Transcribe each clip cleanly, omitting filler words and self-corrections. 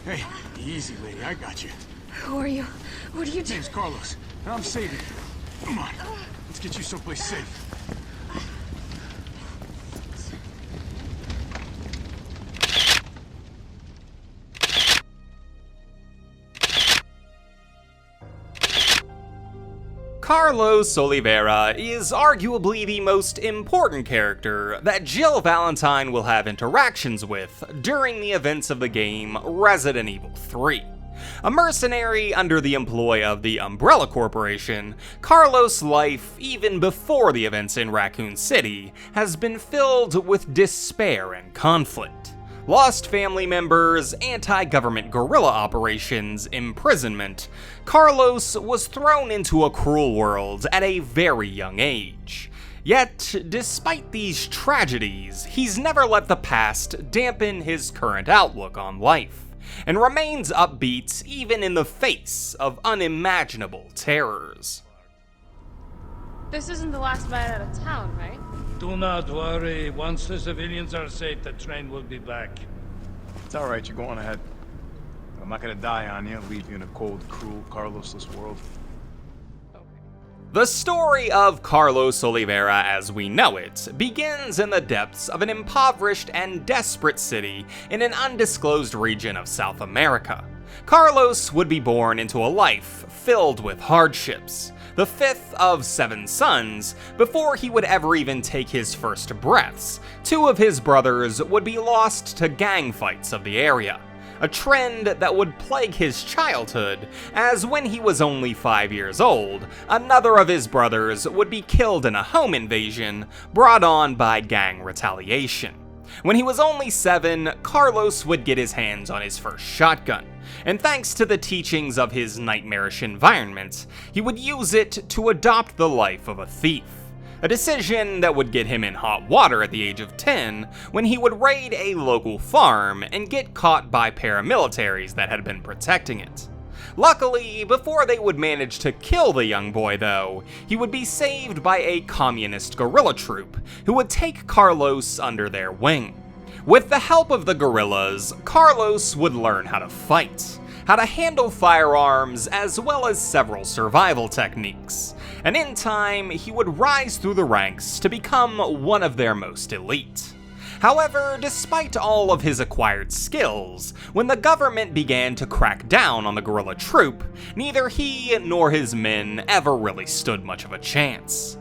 Hey, easy, lady. I got you. Who are you? What are you My doing? name's Carlos, and I'm saving you. Come on, let's get you someplace safe. Carlos Oliveira is arguably the most important character that Jill Valentine will have interactions with during the events of the game Resident Evil 3. A mercenary under the employ of the Umbrella Corporation, Carlos' life, even before the events in Raccoon City, has been filled with despair and conflict. Lost family members, anti-government guerrilla operations, imprisonment, Carlos was thrown into a cruel world at a very young age. Yet, despite these tragedies, he's never let the past dampen his current outlook on life, and remains upbeat even in the face of unimaginable terrors. This isn't the last ride out of town, right? Do not worry. Once the civilians are safe, the train will be back. It's all right. You're going ahead. I'm not gonna die on you, leave you in a cold, cruel, Carlosless world. The story of Carlos Oliveira as we know it begins in the depths of an impoverished and desperate city in an undisclosed region of South America. Carlos would be born into a life filled with hardships, the fifth of 7 sons. Before he would ever even take his first breaths, 2 of his brothers would be lost to gang fights of the area. A trend that would plague his childhood, as when he was only 5 years old, another of his brothers would be killed in a home invasion brought on by gang retaliation. When he was only 7, Carlos would get his hands on his first shotgun, and thanks to the teachings of his nightmarish environment, he would use it to adopt the life of a thief. A decision that would get him in hot water at the age of 10 when he would raid a local farm and get caught by paramilitaries that had been protecting it. Luckily, before they would manage to kill the young boy though, he would be saved by a communist guerrilla troop who would take Carlos under their wing. With the help of the guerrillas, Carlos would learn how to fight, how to handle firearms, as well as several survival techniques. And in time, he would rise through the ranks to become one of their most elite. However, despite all of his acquired skills, when the government began to crack down on the guerrilla troop, neither he nor his men ever really stood much of a chance.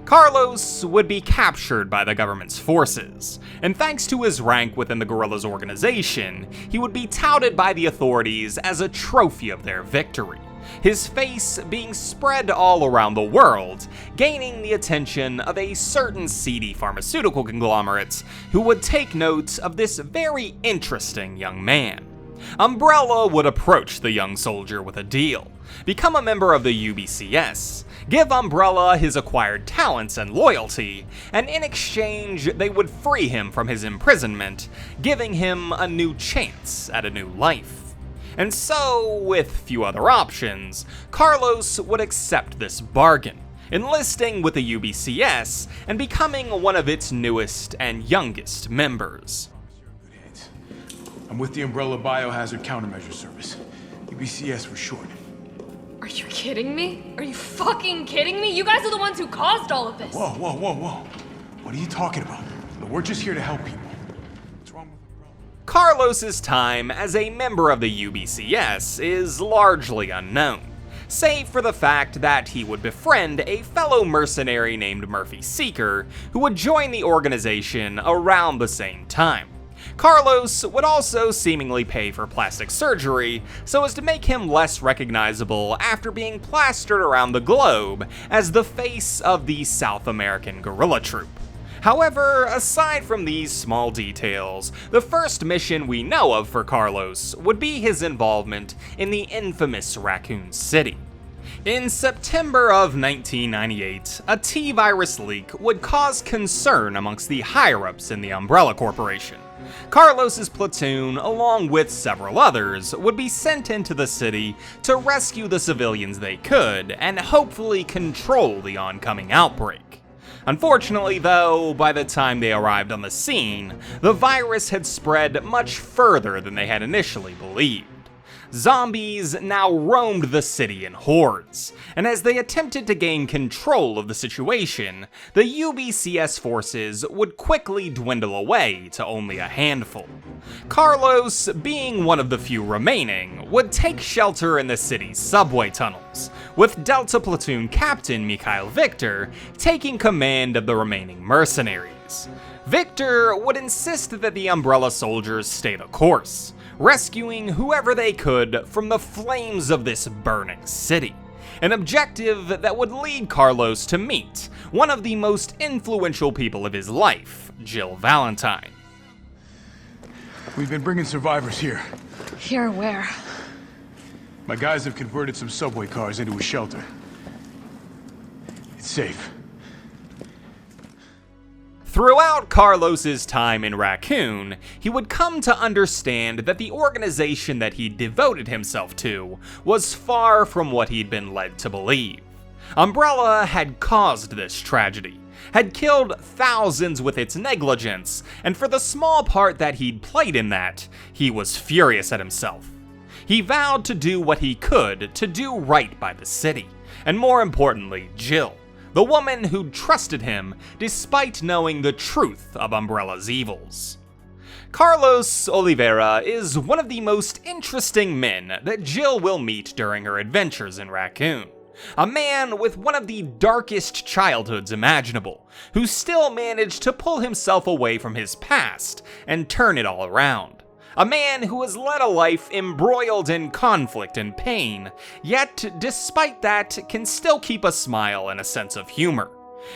Carlos would be captured by the government's forces, and thanks to his rank within the guerrillas' organization, he would be touted by the authorities as a trophy of their victory, his face being spread all around the world, gaining the attention of a certain seedy pharmaceutical conglomerate who would take note of this very interesting young man. Umbrella would approach the young soldier with a deal, become a member of the UBCS, give Umbrella his acquired talents and loyalty, and in exchange they would free him from his imprisonment, giving him a new chance at a new life. And so, with few other options, Carlos would accept this bargain, enlisting with the UBCS and becoming one of its newest and youngest members. I'm with the Umbrella Biohazard Countermeasure Service, UBCS for short. Are you kidding me? Are you fucking kidding me? You guys are the ones who caused all of this! Whoa, whoa, whoa, whoa. What are you talking about? We're just here to help people. What's wrong with Umbrella? Carlos's time as a member of the UBCS is largely unknown, save for the fact that he would befriend a fellow mercenary named Murphy Seeker who would join the organization around the same time. Carlos would also seemingly pay for plastic surgery so as to make him less recognizable after being plastered around the globe as the face of the South American guerrilla troop. However, aside from these small details, the first mission we know of for Carlos would be his involvement in the infamous Raccoon City. In September of 1998, a T-virus leak would cause concern amongst the higher-ups in the Umbrella Corporation. Carlos's platoon, along with several others, would be sent into the city to rescue the civilians they could and hopefully control the oncoming outbreak. Unfortunately, though, by the time they arrived on the scene, the virus had spread much further than they had initially believed. Zombies now roamed the city in hordes, and as they attempted to gain control of the situation, the UBCS forces would quickly dwindle away to only a handful. Carlos, being one of the few remaining, would take shelter in the city's subway tunnels, with Delta Platoon Captain Mikhail Victor taking command of the remaining mercenaries. Victor would insist that the Umbrella soldiers stay the course, rescuing whoever they could from the flames of this burning city, an objective that would lead Carlos to meet one of the most influential people of his life, Jill Valentine. We've been bringing survivors here. Here where? My guys have converted some subway cars into a shelter. It's safe. Throughout Carlos's time in Raccoon, he would come to understand that the organization that he'd devoted himself to was far from what he'd been led to believe. Umbrella had caused this tragedy, had killed thousands with its negligence, and for the small part that he'd played in that, he was furious at himself. He vowed to do what he could to do right by the city, and more importantly, Jill, the woman who'd trusted him despite knowing the truth of Umbrella's evils. Carlos Oliveira is one of the most interesting men that Jill will meet during her adventures in Raccoon. A man with one of the darkest childhoods imaginable, who still managed to pull himself away from his past and turn it all around. A man who has led a life embroiled in conflict and pain, yet despite that can still keep a smile and a sense of humor.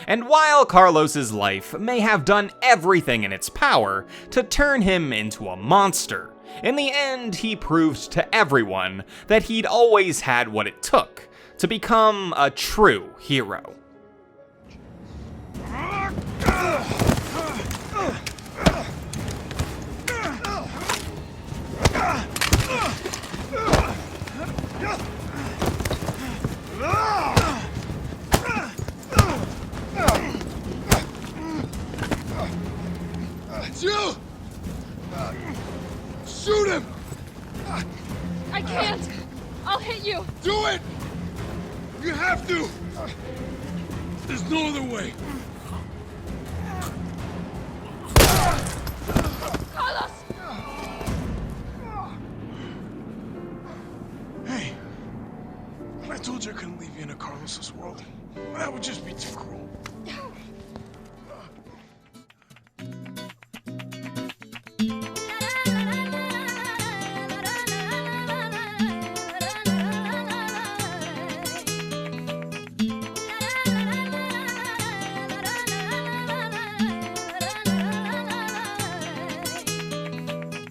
And while Carlos's life may have done everything in its power to turn him into a monster, in the end he proved to everyone that he'd always had what it took to become a true hero. Jill! Shoot him! I can't! I'll hit you! Do it! You have to! There's no other way. Carlos! Hey, I told you I couldn't leave you in a Carlos's world. That would just be too cruel.